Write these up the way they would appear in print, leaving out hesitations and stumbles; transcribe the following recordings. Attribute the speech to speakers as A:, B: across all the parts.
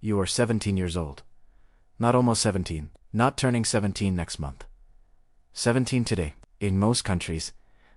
A: You are 17 years old. Not almost 17, not turning 17 next month. 17 today. In most countries,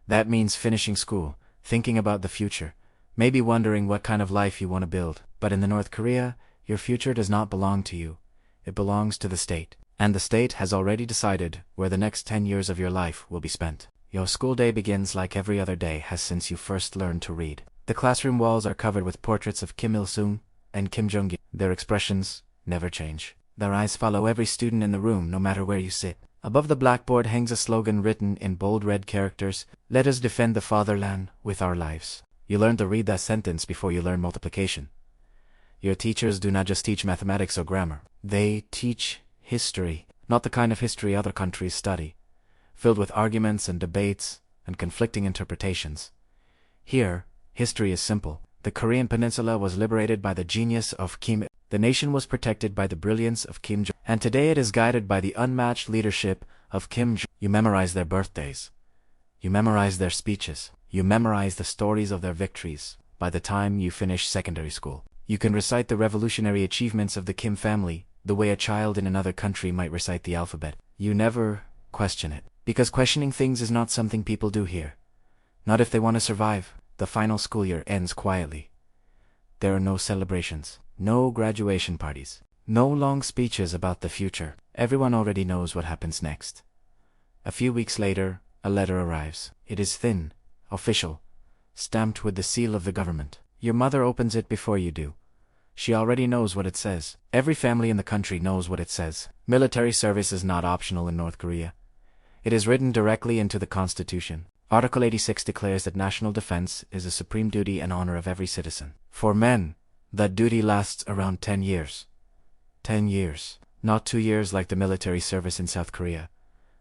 A: that means finishing school, thinking about the future, maybe wondering what kind of life you want to build. But in the North Korea, your future does not belong to you. It belongs to the state. And the state has already decided where the next 10 years of your life will be spent. Your school day begins like every other day has since you first learned to read. The classroom walls are covered with portraits of Kim Il-sung and Kim Jong-il. Their expressions never change. Their eyes follow every student in the room, no matter where you sit. Above the blackboard hangs a slogan written in bold red characters: "Let us defend the fatherland with our lives." You learn to read that sentence before you learn multiplication. Your teachers do not just teach mathematics or grammar. They teach history, not the kind of history other countries study, filled with arguments and debates and conflicting interpretations. Here, history is simple. The Korean peninsula was liberated by the genius of Kim. The nation was protected by the brilliance of Kim Jong, and today it is guided by the unmatched leadership of Kim Jong. You memorize their birthdays. You memorize their speeches. You memorize the stories of their victories. By the time you finish secondary school, you can recite the revolutionary achievements of the Kim family the way a child in another country might recite the alphabet. You never question it, because questioning things is not something people do here. Not if they want to survive. The final school year ends quietly. There are no celebrations, no graduation parties, no long speeches about the future. Everyone already knows what happens next. A few weeks later, a letter arrives. It is thin, official, stamped with the seal of the government. Your mother opens it before you do. She already knows what it says. Every family in the country knows what it says. Military service is not optional in North Korea. It is written directly into the Constitution. Article 86 declares that national defense is a supreme duty and honor of every citizen. For men, that duty lasts around 10 years. 10 years. Not 2 years like the military service in South Korea.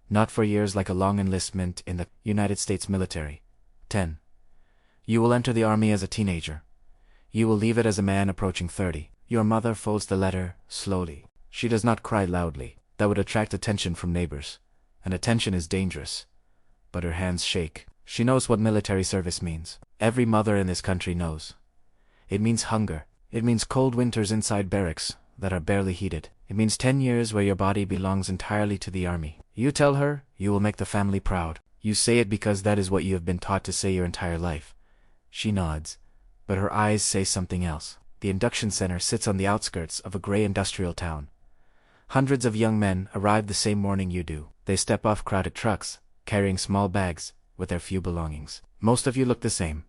A: Not 4 years like a long enlistment in the United States military. 10. You will enter the army as a teenager. You will leave it as a man approaching 30. Your mother folds the letter slowly. She does not cry loudly. That would attract attention from neighbors. And attention is dangerous. But her hands shake. She knows what military service means. Every mother in this country knows. It means hunger. It means cold winters inside barracks that are barely heated. It means 10 years where your body belongs entirely to the army. You tell her you will make the family proud. You say it because that is what you have been taught to say your entire life. She nods, but her eyes say something else. The induction center sits on the outskirts of a gray industrial town. Hundreds of young men arrive the same morning you do. They step off crowded trucks, carrying small bags with their few belongings. Most of you look the same.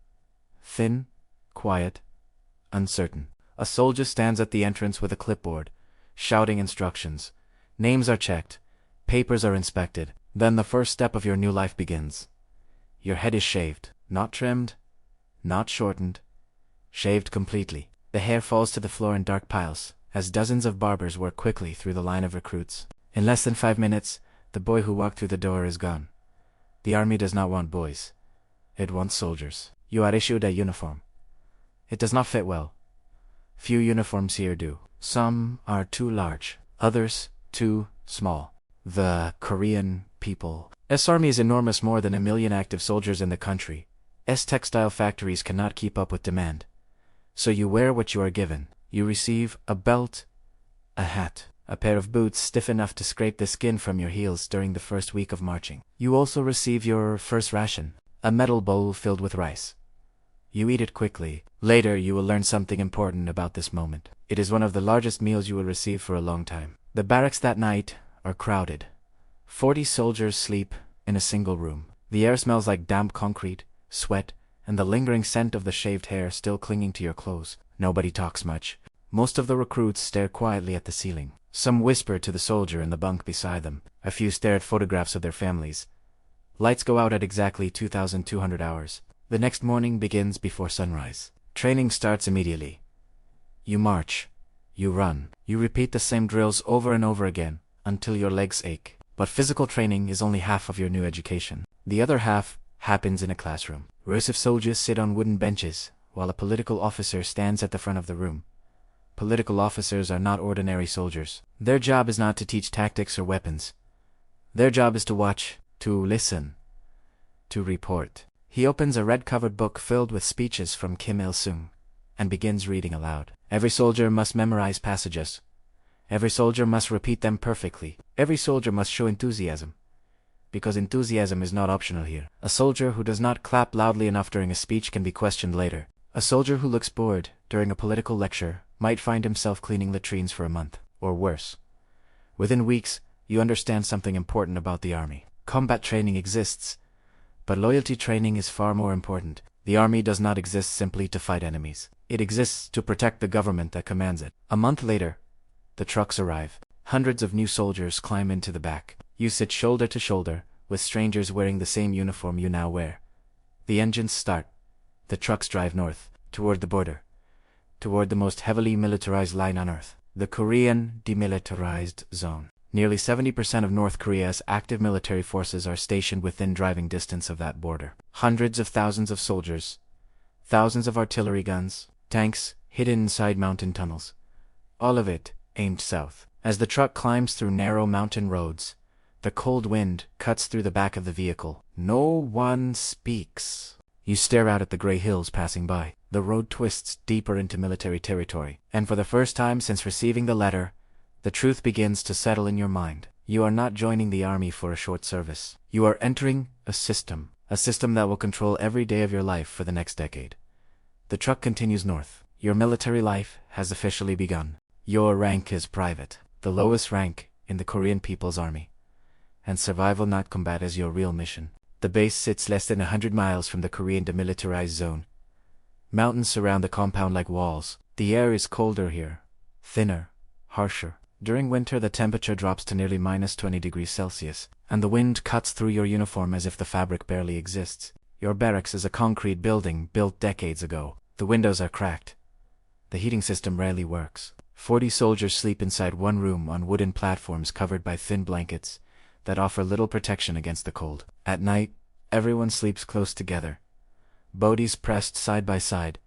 A: Thin, quiet, uncertain. A soldier stands at the entrance with a clipboard, shouting instructions. Names are checked. Papers are inspected. Then the first step of your new life begins. Your head is shaved, not trimmed, not shortened. Shaved completely. The hair falls to the floor in dark piles, as dozens of barbers work quickly through the line of recruits. In less than 5 minutes, the boy who walked through the door is gone. The army does not want boys. It wants soldiers. You are issued a uniform. It does not fit well. Few uniforms here do. Some are too large, others too small. The Korean people. Army is enormous, more than 1 million active soldiers in the country. Textile factories cannot keep up with demand. So you wear what you are given. You receive a belt, a hat, a pair of boots stiff enough to scrape the skin from your heels during the first week of marching. You also receive your first ration, a metal bowl filled with rice. You eat it quickly. Later you will learn something important about this moment. It is one of the largest meals you will receive for a long time. The barracks that night are crowded. 40 soldiers sleep in a single room. The air smells like damp concrete, sweat, and the lingering scent of the shaved hair still clinging to your clothes. Nobody talks much. Most of the recruits stare quietly at the ceiling. Some whisper to the soldier in the bunk beside them. A few stare at photographs of their families. Lights go out at exactly 2,200 hours. The next morning begins before sunrise. Training starts immediately. You march. You run. You repeat the same drills over and over again, until your legs ache. But physical training is only half of your new education. The other half happens in a classroom. Rows of soldiers sit on wooden benches, while a political officer stands at the front of the room. Political officers are not ordinary soldiers. Their job is not to teach tactics or weapons. Their job is to watch, to listen, to report. He opens a red-covered book filled with speeches from Kim Il-sung and begins reading aloud. Every soldier must memorize passages. Every soldier must repeat them perfectly. Every soldier must show enthusiasm, because enthusiasm is not optional here. A soldier who does not clap loudly enough during a speech can be questioned later. A soldier who looks bored during a political lecture might find himself cleaning latrines for a month, or worse. Within weeks, you understand something important about the army. Combat training exists, but loyalty training is far more important. The army does not exist simply to fight enemies. It exists to protect the government that commands it. A month later, the trucks arrive. Hundreds of new soldiers climb into the back. You sit shoulder to shoulder with strangers wearing the same uniform you now wear. The engines start. The trucks drive north, toward the border, toward the most heavily militarized line on Earth, the Korean Demilitarized Zone. Nearly 70% of North Korea's active military forces are stationed within driving distance of that border. Hundreds of thousands of soldiers, thousands of artillery guns, tanks hidden inside mountain tunnels, all of it aimed south. As the truck climbs through narrow mountain roads, the cold wind cuts through the back of the vehicle. No one speaks. You stare out at the gray hills passing by. The road twists deeper into military territory, and for the first time since receiving the letter, the truth begins to settle in your mind. You are not joining the army for a short service. You are entering a system that will control every day of your life for the next decade. The truck continues north. Your military life has officially begun. Your rank is private, the lowest rank in the Korean People's Army, and survival not combat is your real mission. The base sits less than 100 miles from the Korean Demilitarized Zone. Mountains surround the compound like walls. The air is colder here, thinner, harsher. During winter the temperature drops to nearly -20 degrees Celsius, and the wind cuts through your uniform as if the fabric barely exists. Your barracks is a concrete building built decades ago. The windows are cracked. The heating system rarely works. 40 soldiers sleep inside one room on wooden platforms covered by thin blankets that offer little protection against the cold. At night, everyone sleeps close together, bodies pressed side by side,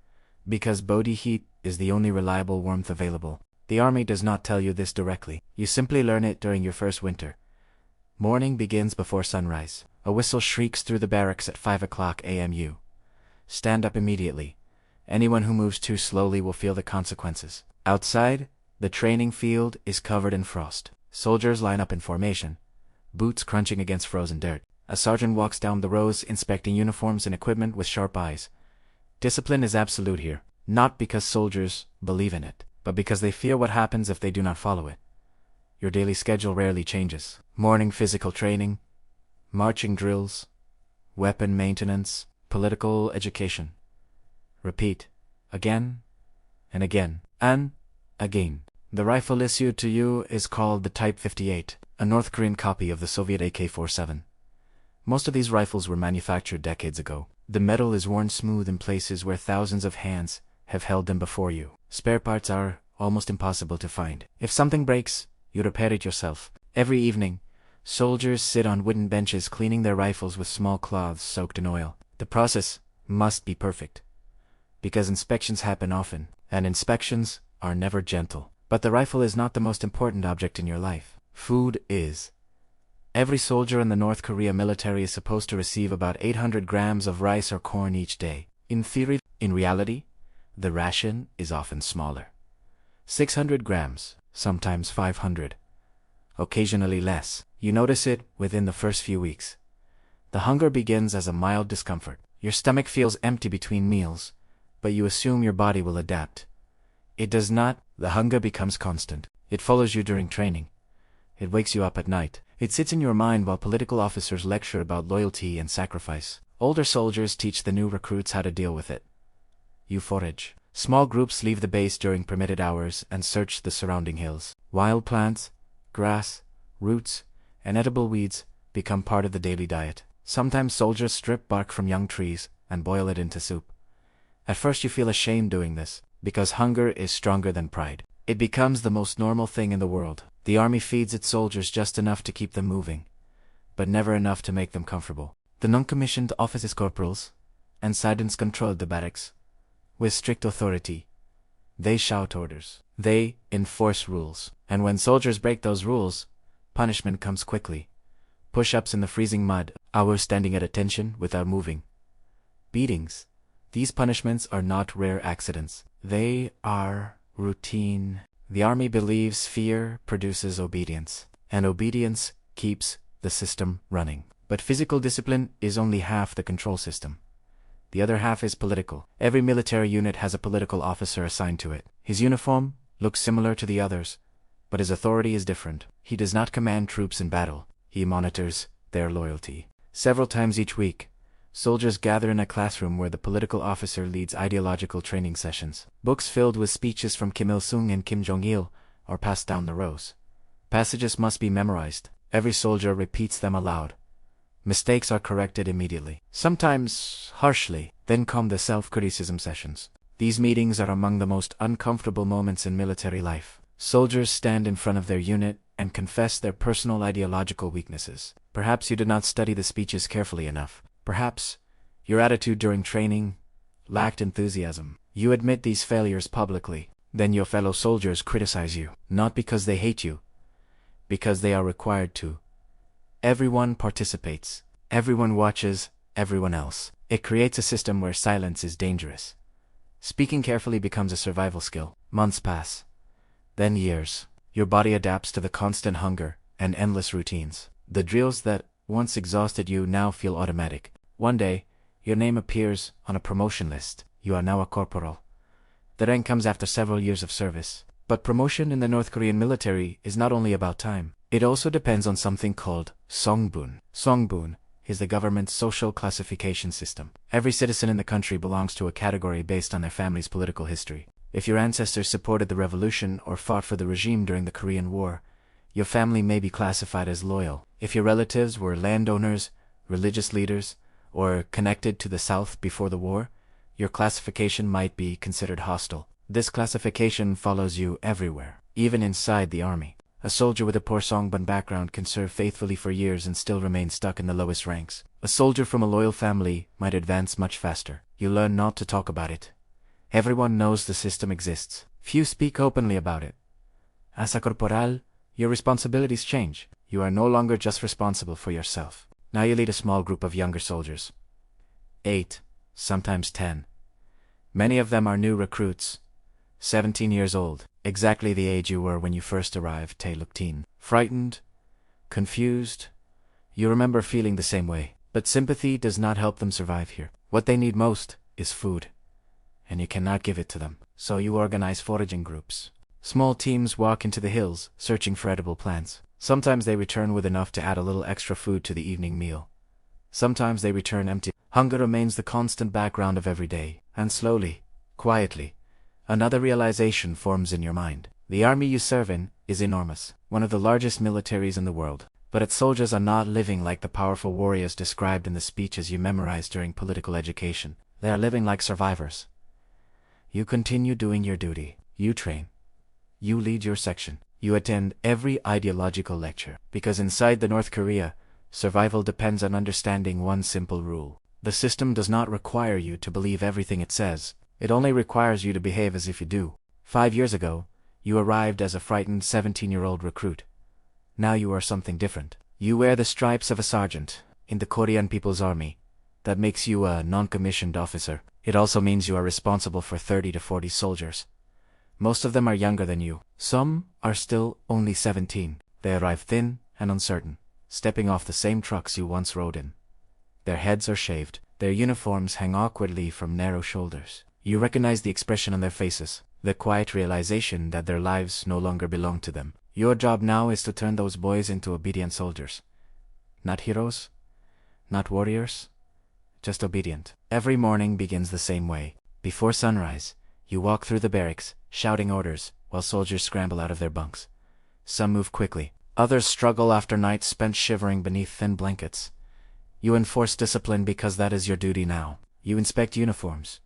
A: because body heat is the only reliable warmth available. The army does not tell you this directly. You simply learn it during your first winter. Morning begins before sunrise. A whistle shrieks through the barracks at 5 o'clock a.m. You stand up immediately. Anyone who moves too slowly will feel the consequences. Outside, the training field is covered in frost. Soldiers line up in formation, boots crunching against frozen dirt. A sergeant walks down the rows inspecting uniforms and equipment with sharp eyes. Discipline is absolute here, not because soldiers believe in it, but because they fear what happens if they do not follow it. Your daily schedule rarely changes. Morning physical training, marching drills, weapon maintenance, political education. Repeat, again, and again, and again. The rifle issued to you is called the Type 58, a North Korean copy of the Soviet AK-47. Most of these rifles were manufactured decades ago. The metal is worn smooth in places where thousands of hands have held them before you. Spare parts are almost impossible to find. If something breaks, you repair it yourself. Every evening, soldiers sit on wooden benches cleaning their rifles with small cloths soaked in oil. The process must be perfect, because inspections happen often, and inspections are never gentle. But the rifle is not the most important object in your life. Food is. Every soldier in the North Korea military is supposed to receive about 800 grams of rice or corn each day. In theory, in reality, the ration is often smaller. 600 grams, sometimes 500. Occasionally less. You notice it within the first few weeks. The hunger begins as a mild discomfort. Your stomach feels empty between meals, but you assume your body will adapt. It does not. The hunger becomes constant. It follows you during training. It wakes you up at night. It sits in your mind while political officers lecture about loyalty and sacrifice. Older soldiers teach the new recruits how to deal with it. You forage. Small groups leave the base during permitted hours and search the surrounding hills. Wild plants, grass, roots, and edible weeds become part of the daily diet. Sometimes soldiers strip bark from young trees and boil it into soup. At first you feel ashamed doing this, because hunger is stronger than pride. It becomes the most normal thing in the world. The army feeds its soldiers just enough to keep them moving, but never enough to make them comfortable. The non-commissioned officers corporals and sergeants control the barracks. With strict authority, they shout orders. They enforce rules. And when soldiers break those rules, punishment comes quickly. Push-ups in the freezing mud, hours standing at attention without moving. Beatings, These punishments are not rare accidents. They are routine. The army believes fear produces obedience, and obedience keeps the system running. But physical discipline is only half the control system. The other half is political. Every military unit has a political officer assigned to it. His uniform looks similar to the others, but his authority is different. He does not command troops in battle. He monitors their loyalty. Several times each week, soldiers gather in a classroom where the political officer leads ideological training sessions. Books filled with speeches from Kim Il-sung and Kim Jong-il are passed down the rows. Passages must be memorized. Every soldier repeats them aloud. Mistakes are corrected immediately, sometimes harshly. Then come the self-criticism sessions. These meetings are among the most uncomfortable moments in military life. Soldiers stand in front of their unit and confess their personal ideological weaknesses. Perhaps you did not study the speeches carefully enough. Perhaps your attitude during training lacked enthusiasm. You admit these failures publicly. Then your fellow soldiers criticize you, not because they hate you, because they are required to. Everyone participates. Everyone watches everyone else. It creates a system where silence is dangerous. Speaking carefully becomes a survival skill. Months pass. Then years. Your body adapts to the constant hunger and endless routines. The drills that once exhausted you now feel automatic. One day, your name appears on a promotion list. You are now a corporal. The rank comes after several years of service. But promotion in the North Korean military is not only about time. It also depends on something called songbun. Songbun is the government's social classification system. Every citizen in the country belongs to a category based on their family's political history. If your ancestors supported the revolution or fought for the regime during the Korean War, your family may be classified as loyal. If your relatives were landowners, religious leaders, or connected to the South before the war, your classification might be considered hostile. This classification follows you everywhere, even inside the army. A soldier with a poor songbun background can serve faithfully for years and still remain stuck in the lowest ranks. A soldier from a loyal family might advance much faster. You learn not to talk about it. Everyone knows the system exists. Few speak openly about it. As a corporal, your responsibilities change. You are no longer just responsible for yourself. Now you lead a small group of younger soldiers. 8, sometimes 10. Many of them are new recruits. 17 years old, exactly the age you were when you first arrived, Tae-luk-teen. Frightened, confused. You remember feeling the same way. But sympathy does not help them survive here. What they need most is food, and you cannot give it to them. So you organize foraging groups. Small teams walk into the hills, searching for edible plants. Sometimes they return with enough to add a little extra food to the evening meal. Sometimes they return empty. Hunger remains the constant background of every day, and slowly, quietly, another realization forms in your mind. The army you serve in is enormous, one of the largest militaries in the world. But its soldiers are not living like the powerful warriors described in the speeches you memorized during political education. They are living like survivors. You continue doing your duty. You train. You lead your section. You attend every ideological lecture. Because inside the North Korea, survival depends on understanding one simple rule. The system does not require you to believe everything it says. It only requires you to behave as if you do. 5 years ago, you arrived as a frightened 17-year-old recruit. Now you are something different. You wear the stripes of a sergeant in the Korean People's Army. That makes you a non-commissioned officer. It also means you are responsible for 30 to 40 soldiers. Most of them are younger than you. Some are still only 17. They arrive thin and uncertain, stepping off the same trucks you once rode in. Their heads are shaved. Their uniforms hang awkwardly from narrow shoulders. You recognize the expression on their faces, the quiet realization that their lives no longer belong to them. Your job now is to turn those boys into obedient soldiers. Not heroes, not warriors, just obedient. Every morning begins the same way. Before sunrise, you walk through the barracks, shouting orders, while soldiers scramble out of their bunks. Some move quickly. Others struggle after nights spent shivering beneath thin blankets. You enforce discipline because that is your duty now. You inspect uniforms.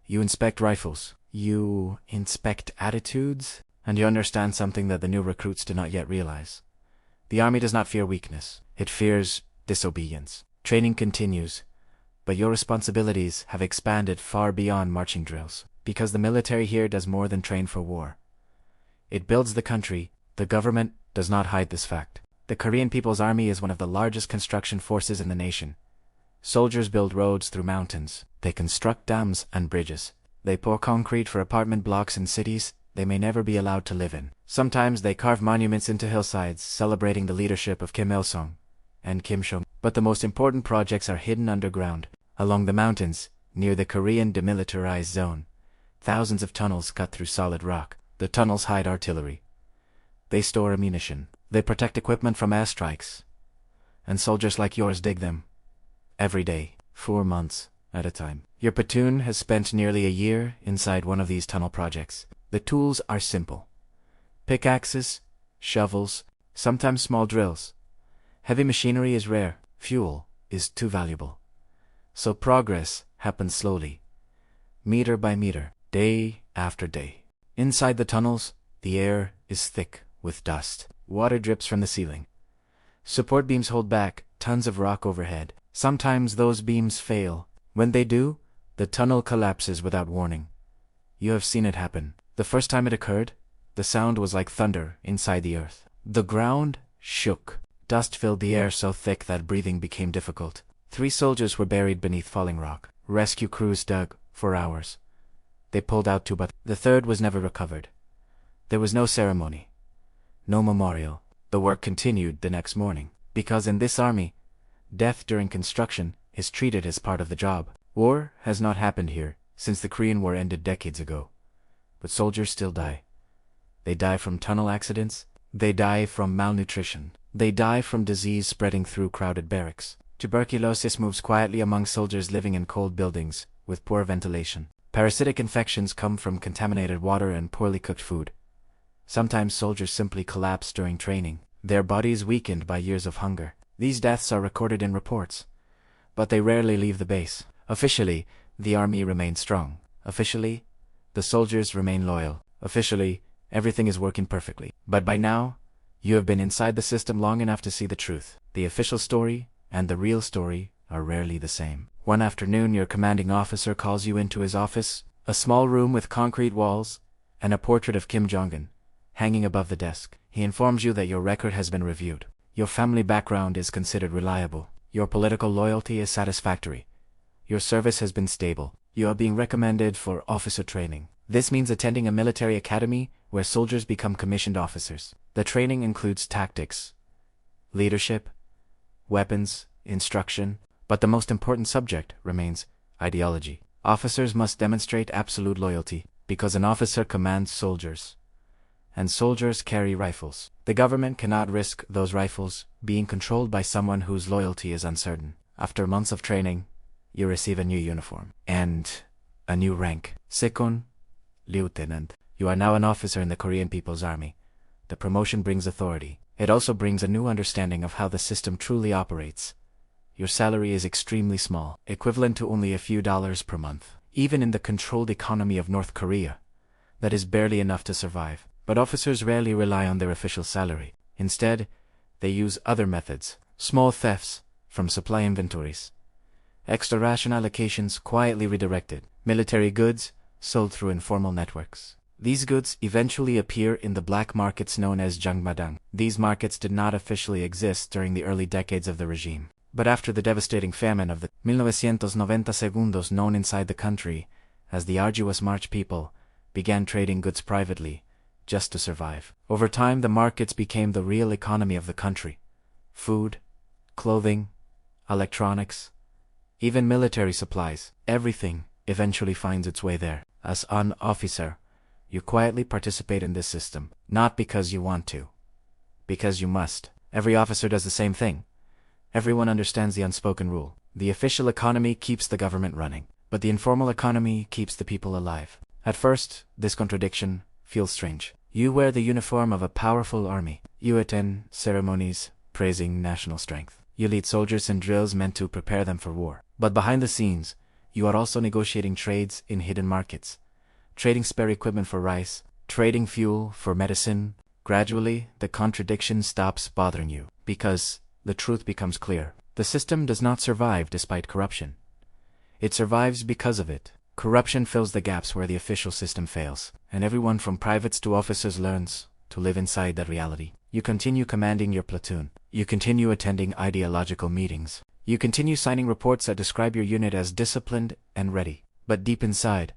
A: You inspect rifles. You inspect attitudes. And you understand something that the new recruits do not yet realize. The army does not fear weakness. It fears disobedience. Training continues, but your responsibilities have expanded far beyond marching drills. Because the military here does more than train for war. It builds the country. The government does not hide this fact. The Korean People's Army is one of the largest construction forces in the nation. Soldiers build roads through mountains. They construct dams and bridges. They pour concrete for apartment blocks in cities they may never be allowed to live in. Sometimes they carve monuments into hillsides celebrating the leadership of Kim Il-sung and Kim Jong. But the most important projects are hidden underground, along the mountains, near the Korean demilitarized zone. Thousands of tunnels cut through solid rock. The tunnels hide artillery. They store ammunition. They protect equipment from airstrikes. And soldiers like yours dig them. Every day, 4 months at a time. Your platoon has spent nearly a year inside one of these tunnel projects. The tools are simple. Pickaxes, shovels, sometimes small drills. Heavy machinery is rare. Fuel is too valuable. So progress happens slowly, meter by meter, day after day. Inside the tunnels, the air is thick with dust. Water drips from the ceiling. Support beams hold back tons of rock overhead. Sometimes those beams fail. When they do, the tunnel collapses without warning. You have seen it happen. The first time it occurred, the sound was like thunder inside the earth. The ground shook. Dust filled the air so thick that breathing became difficult. 3 soldiers were buried beneath falling rock. Rescue crews dug for hours. They pulled out 2, but the third was never recovered. There was no ceremony, no memorial. The work continued the next morning, because in this army, death during construction is treated as part of the job. War has not happened here since the Korean War ended decades ago. But soldiers still die. They die from tunnel accidents. They die from malnutrition. They die from disease spreading through crowded barracks. Tuberculosis moves quietly among soldiers living in cold buildings with poor ventilation. Parasitic infections come from contaminated water and poorly cooked food. Sometimes soldiers simply collapse during training, their bodies weakened by years of hunger. These deaths are recorded in reports, but they rarely leave the base. Officially, the army remains strong. Officially, the soldiers remain loyal. Officially, everything is working perfectly. But by now, you have been inside the system long enough to see the truth. The official story and the real story are rarely the same. One afternoon, your commanding officer calls you into his office, a small room with concrete walls and a portrait of Kim Jong-un hanging above the desk. He informs you that your record has been reviewed. Your family background is considered reliable. Your political loyalty is satisfactory. Your service has been stable. You are being recommended for officer training. This means attending a military academy where soldiers become commissioned officers. The training includes tactics, leadership, weapons, instruction, but the most important subject remains ideology. Officers must demonstrate absolute loyalty, because an officer commands soldiers, and soldiers carry rifles. The government cannot risk those rifles being controlled by someone whose loyalty is uncertain. After months of training, you receive a new uniform and a new rank. Sekon, Lieutenant. You are now an officer in the Korean People's Army. The promotion brings authority. It also brings a new understanding of how the system truly operates. Your salary is extremely small, equivalent to only a few dollars per month. Even in the controlled economy of North Korea, that is barely enough to survive. But officers rarely rely on their official salary. Instead, they use other methods. Small thefts from supply inventories. Extra ration allocations quietly redirected. Military goods sold through informal networks. These goods eventually appear in the black markets known as Jangmadang. These markets did not officially exist during the early decades of the regime. But after the devastating famine of the 1990 segundos, known inside the country as the Arduous March, people began trading goods privately just to survive. Over time, the markets became the real economy of the country. Food, clothing, electronics, even military supplies, everything eventually finds its way there. As an officer, you quietly participate in this system, not because you want to, because you must. Every officer does the same thing. Everyone understands the unspoken rule. The official economy keeps the government running, but the informal economy keeps the people alive. At first, this contradiction feels strange. You wear the uniform of a powerful army. You attend ceremonies praising national strength. You lead soldiers in drills meant to prepare them for war. But behind the scenes, you are also negotiating trades in hidden markets, trading spare equipment for rice, trading fuel for medicine. Gradually, the contradiction stops bothering you, because the truth becomes clear. The system does not survive despite corruption. It survives because of it. Corruption fills the gaps where the official system fails, and everyone from privates to officers learns to live inside that reality. You continue commanding your platoon. You continue attending ideological meetings. You continue signing reports that describe your unit as disciplined and ready. But deep inside,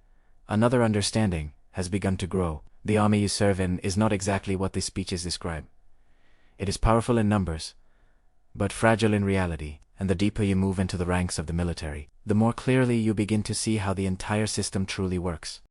A: another understanding has begun to grow. The army you serve in is not exactly what the speeches describe. It is powerful in numbers, but fragile in reality, and the deeper you move into the ranks of the military, the more clearly you begin to see how the entire system truly works.